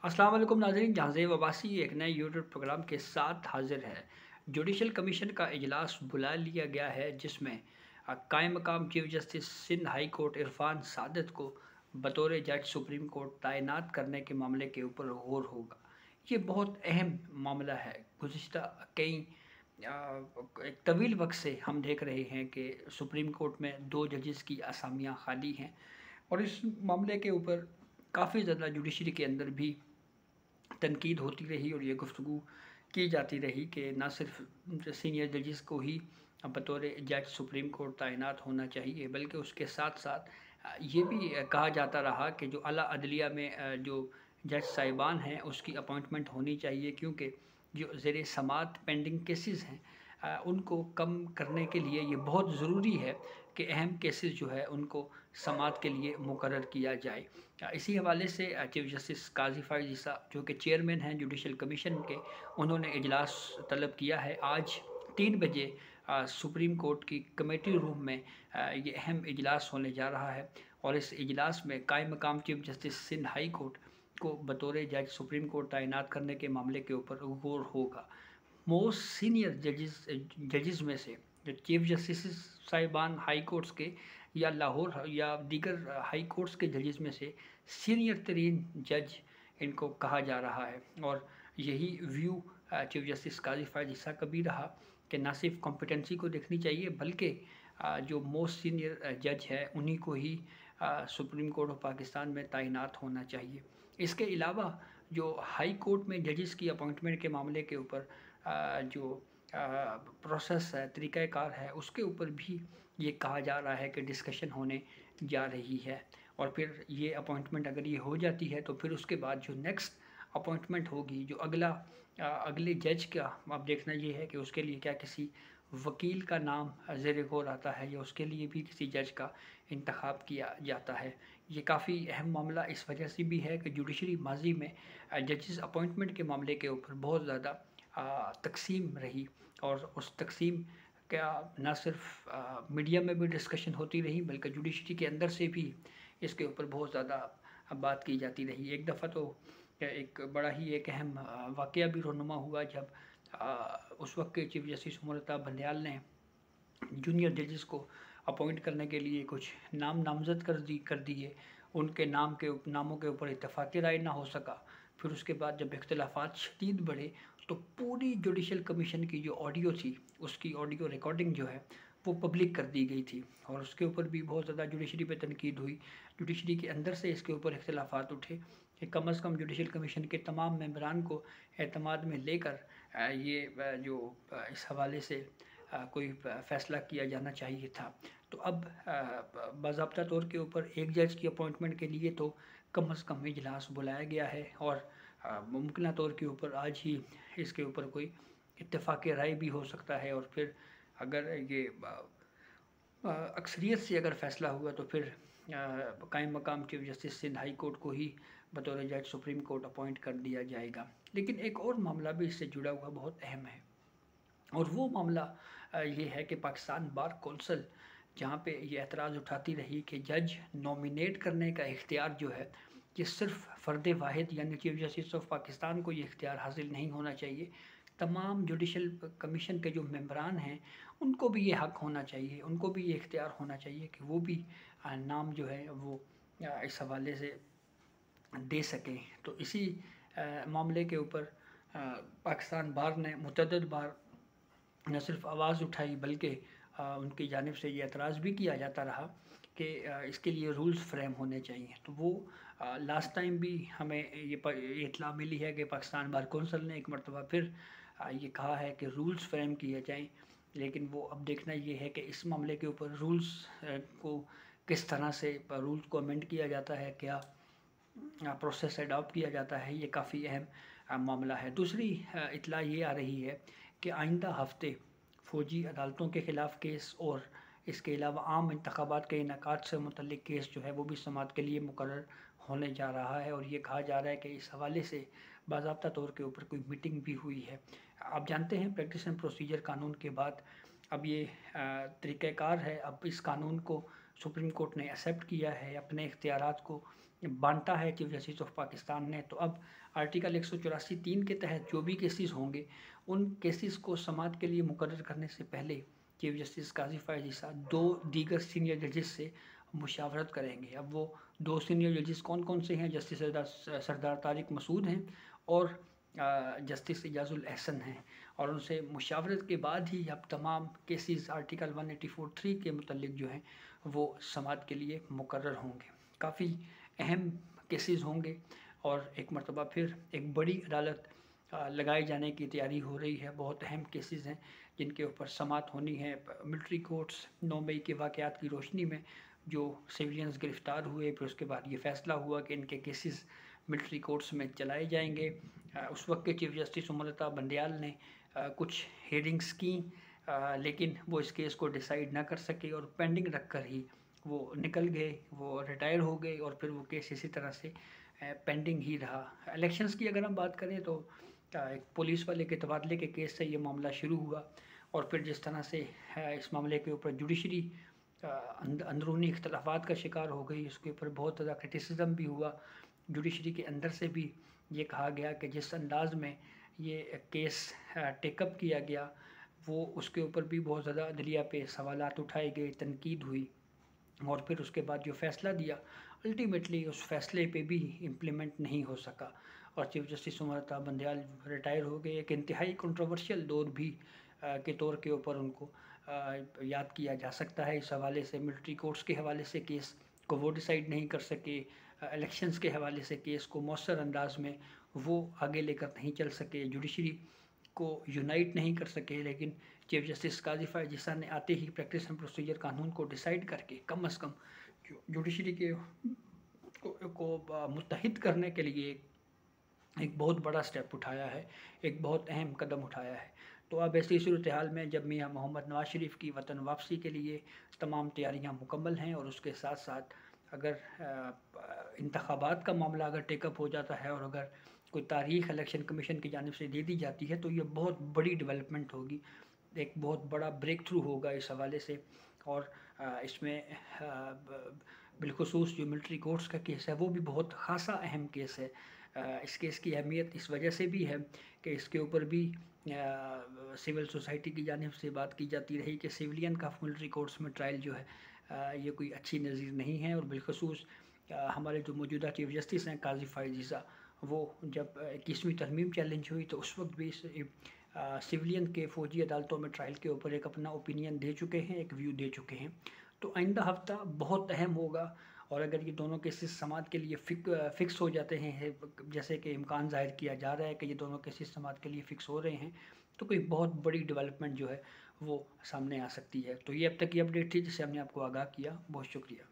अस्सलाम वालेकुम नाज़रीन, जहांज़ेब अब्बासी एक नए यूट्यूब प्रोग्राम के साथ हाजिर है। जुडिशल कमीशन का इजलास बुला लिया गया है जिसमें कायम मकाम chief justice Sindh high court Irfan Saadat को बतौर जज सुप्रीम कोर्ट तैनात करने के मामले के ऊपर गौर होगा। ये बहुत अहम मामला है। गुज़िश्ता कई एक तवील वक्त से हम देख रहे हैं कि सुप्रीम कोर्ट में 2 जजेस की असामियाँ खाली हैं और इस मामले के ऊपर काफ़ी ज़्यादा जुडिशरी के अंदर भी तनकीद होती रही और ये गुफ्तगू की जाती रही कि ना सिर्फ सीनियर जजेस को ही बतौर जज सुप्रीम कोर्ट तैनात होना चाहिए, बल्कि उसके साथ साथ ये भी कहा जाता रहा कि जो आला अदलिया में जो जज साहिबान हैं उसकी अपॉइंटमेंट होनी चाहिए, क्योंकि जो ज़ेर समात पेंडिंग केसेस हैं उनको कम करने के लिए ये बहुत ज़रूरी है कि अहम केसेस जो है उनको समात के लिए मुकर्रर किया जाए। इसी हवाले से चीफ जस्टिस काजी फ़ाइज़ ईसा जो कि चेयरमैन हैं जुडिशल कमीशन के, उन्होंने इजलास तलब किया है। आज 3 बजे सुप्रीम कोर्ट की कमेटी रूम में ये अहम इजलास होने जा रहा है और इस इजलास में कायम मकाम chief justice Sindh high court को बतौर जज सुप्रीम कोर्ट तैनात करने के मामले के ऊपर गौर होगा। मोस्ट सीनियर जजेस में से जो चीफ जस्टिस साहिबान हाई कोर्ट्स के या लाहौर या दीगर हाई कोर्ट्स के जजेस में से सीनियर तरीन जज इनको कहा जा रहा है और यही व्यू चीफ जस्टिस काजी फ़ाइज़ ईसा का भी रहा कि ना सिर्फ कॉम्पिटेंसी को देखनी चाहिए, बल्कि जो मोस्ट सीनियर जज है उन्हीं को ही सुप्रीम कोर्ट ऑफ पाकिस्तान में तैनात होना चाहिए। इसके अलावा जो हाई कोर्ट में जजेस की अपॉइंटमेंट के मामले के ऊपर जो प्रोसेस है, तरीक़ाकार है, उसके ऊपर भी ये कहा जा रहा है कि डिस्कशन होने जा रही है और फिर ये अपॉइंटमेंट अगर ये हो जाती है तो फिर उसके बाद जो नेक्स्ट अपॉइंटमेंट होगी, जो अगले जज का अब देखना ये है कि उसके लिए क्या किसी वकील का नाम ज़ेर गौर आता है या उसके लिए भी किसी जज का इंतखाब किया जाता है। ये काफ़ी अहम मामला इस वजह से भी है कि जुडिशरी माजी में जजेस अपॉइंटमेंट के मामले के ऊपर बहुत ज़्यादा तकसीम रही और उस तकसीम का ना सिर्फ मीडिया में भी डिस्कशन होती रही, बल्कि जुडिशरी के अंदर से भी इसके ऊपर बहुत ज़्यादा बात की जाती रही। एक दफ़ा तो एक बड़ा ही एक अहम वाक़या भी रूनुमा हुआ जब उस वक्त के चीफ जस्टिस उमर अता बंदयाल ने जूनियर जजेस को अपॉइंट करने के लिए कुछ नाम नामज़द कर दिए। उनके नामों के ऊपर इत्तफ़ाक़ी राय ना हो सका। फिर उसके बाद जब इख्तिलाफ़ात शदीद बढ़े तो पूरी जुडिशल कमीशन की जो ऑडियो थी, उसकी ऑडियो रिकॉर्डिंग जो है वो पब्लिक कर दी गई थी और उसके ऊपर भी बहुत ज़्यादा जुडिशरी पे तनकीद हुई। जुडिशरी के अंदर से इसके ऊपर इख्तिलाफ़ात उठे कि कम अज़ कम जुडिशल कमीशन के तमाम मेंबरान को एतमाद में लेकर इस हवाले से कोई फ़ैसला किया जाना चाहिए था। तो अब बाज़ाब्ता तौर के ऊपर एक जज की अपॉइंटमेंट के लिए तो कम अज़ कम इजलास बुलाया गया है और मुमकिन तौर के ऊपर आज ही इसके ऊपर कोई इत्तेफ़ाक़ राय भी हो सकता है और फिर अगर ये अक्सरियत से अगर फ़ैसला हुआ तो फिर कायम मकाम chief justice Sindh high court को ही बतौर जज सुप्रीम कोर्ट अपॉइंट कर दिया जाएगा। लेकिन एक और मामला भी इससे जुड़ा हुआ बहुत अहम है और वो मामला ये है कि पाकिस्तान बार कौंसिल जहाँ पे ये एतराज़ उठाती रही कि जज नॉमिनेट करने का इख्तियार जो है ये सिर्फ फ़र्द वाहिद यानी चीफ जस्टिस ऑफ पाकिस्तान को ये इख्तियार हासिल नहीं होना चाहिए। तमाम जुडिशल कमीशन के जो मेंबरान हैं उनको भी ये हक़ होना चाहिए, उनको भी ये इख्तियार होना चाहिए कि वो भी नाम जो है वो इस हवाले से दे सकें। तो इसी मामले के ऊपर पाकिस्तान बार ने मुतअद्दिद बार न सिर्फ आवाज़ उठाई, बल्कि उनकी जानिब से ये एतराज़ भी किया जाता रहा कि इसके लिए रूल्स फ्रेम होने चाहिए। तो वो लास्ट टाइम भी हमें ये इत्तला मिली है कि पाकिस्तान बार कौंसिल ने एक मरतबा फिर ये कहा है कि रूल्स फ्रेम किए जाएँ। लेकिन वो अब देखना ये है कि इस मामले के ऊपर रूल्स को किस तरह से रूल्स को अमेंड किया जाता है, क्या प्रोसेस अडॉप्ट किया जाता है, ये काफ़ी अहम मामला है। दूसरी इत्तला ये आ रही है कि आइंदा हफ्ते फ़ौजी अदालतों के ख़िलाफ़ केस और इसके अलावा आम इंतखाबात के इनेकाद से मुतल्लिक़ केस जो है वो भी समाअत के लिए मुकर्रर होने जा रहा है और ये कहा जा रहा है कि इस हवाले से बाज़ाब्ता तौर के ऊपर कोई मीटिंग भी हुई है। आप जानते हैं प्रैक्टिस एंड प्रोसीजर कानून के बाद अब ये तरीक़ाकार है, अब इस कानून को सुप्रीम कोर्ट ने एक्सेप्ट किया है, अपने इख्तियारात को बांटा है चीफ जस्टिस ऑफ पाकिस्तान ने। तो अब आर्टिकल 184(3) के तहत जो भी केसेस होंगे उन केसेस को समाअत के लिए मुकर्रर करने से पहले चीफ जस्टिस काजी फ़ायज़ ईसा 2 दीगर सीनियर जजेस से मुशावरत करेंगे। अब वो 2 सीनियर जजेस कौन कौन से हैं? जस्टिस सरदार तारिक मसूद हैं और जस्टिस इजाज़ुल एहसन हैं, और उनसे मुशावरत के बाद ही अब तमाम केसेस आर्टिकल 184(3) के मुतल्लिक जो हैं वो समाअत के लिए मुकर्रर होंगे। काफ़ी अहम केसेस होंगे और एक मरतबा फिर एक बड़ी अदालत लगाए जाने की तैयारी हो रही है। बहुत अहम केसेस हैं जिनके ऊपर समाअत होनी है। मिलिट्री कोर्ट्स 9 मई के वाक़यात की रोशनी में जो सिविलियंस गिरफ़्तार हुए, फिर उसके बाद ये फ़ैसला हुआ कि इनके केसेस मिलिट्री कोर्ट्स में चलाए जाएंगे। उस वक्त के चीफ जस्टिस उमर बंदयाल ने कुछ हेयरिंग्स की, लेकिन वो इस केस को डिसाइड ना कर सके और पेंडिंग रख कर ही वो निकल गए, वो रिटायर हो गए और फिर वो केस इसी तरह से पेंडिंग ही रहा। इलेक्शंस की अगर हम बात करें तो एक पुलिस वाले के तबादले के केस से ये मामला शुरू हुआ और फिर जिस तरह से इस मामले के ऊपर जुडिशरी अंदरूनी इख्तलाफात का शिकार हो गई, उसके ऊपर बहुत ज़्यादा क्रिटिसिज्म भी हुआ। जुडिशरी के अंदर से भी ये कहा गया कि जिस अंदाज में ये केस टेकअप किया गया वो उसके ऊपर भी बहुत ज़्यादा अदलिया पे सवालात उठाए गए, तनकीद हुई और फिर उसके बाद जो फ़ैसला दिया अल्टीमेटली उस फैसले पे भी इम्प्लीमेंट नहीं हो सका और chief justice Umar Bandial retire हो गए। एक इंतहाई कंट्रोवर्शियल दौर भी के तौर के ऊपर उनको याद किया जा सकता है। इस हवाले से मिलिट्री कोर्ट्स के हवाले से केस को वो डिसाइड नहीं कर सके, इलेक्शंस के हवाले से केस को मौसर अंदाज में वो आगे लेकर नहीं चल सके, जुडिशरी को यूनाइट नहीं कर सके। लेकिन चीफ जस्टिस काजी फ़ायज़ ईसा ने आते ही प्रैक्टिस एंड प्रोसीजर कानून को डिसाइड करके कम से कम जुडिशरी के को मुत्तहिद करने के लिए एक बहुत बड़ा स्टेप उठाया है, एक बहुत अहम कदम उठाया है। तो अब ऐसी सूरत हाल में जब मियां मोहम्मद नवाज शरीफ की वतन वापसी के लिए तमाम तैयारियां मुकम्मल हैं और उसके साथ साथ अगर इंतखाबात का मामला अगर टेकअप हो जाता है और अगर कोई तारीख इलेक्शन कमीशन की जानिब से दे दी जाती है तो ये बहुत बड़ी डेवलपमेंट होगी, एक बहुत बड़ा ब्रेक थ्रू होगा इस हवाले से। और इसमें बिलखुसूस जो मिलिट्री कोर्ट्स का केस है वो भी बहुत ख़ासा अहम केस है। इस केस की अहमियत इस वजह से भी है कि इसके ऊपर भी सिविल सोसाइटी की जानिब से बात की जाती रही कि सिविलियन का मिलिट्री कोर्ट्स में ट्रायल जो है ये कोई अच्छी नज़ीर नहीं है। और बिलखुसूस हमारे जो मौजूदा चीफ जस्टिस हैं काजी फ़ायज़ ईसा, वो जब 21वीं तरमीम चैलेंज हुई तो उस वक्त भी सिविलियन के फ़ौजी अदालतों में ट्रायल के ऊपर एक अपना ओपिनियन दे चुके हैं, एक व्यू दे चुके हैं। तो आइंदा हफ्ता बहुत अहम होगा और अगर ये दोनों केसेस समाअत के लिए फ़िक्स हो जाते हैं, जैसे कि इम्कान ज़ाहिर किया जा रहा है कि ये दोनों केसेस समाअत के लिए फ़िक्स हो रहे हैं, तो कोई बहुत बड़ी डेवलपमेंट जो है वो सामने आ सकती है। तो ये अब तक की अपडेट थी जिससे हमने आपको आगाह किया। बहुत शुक्रिया।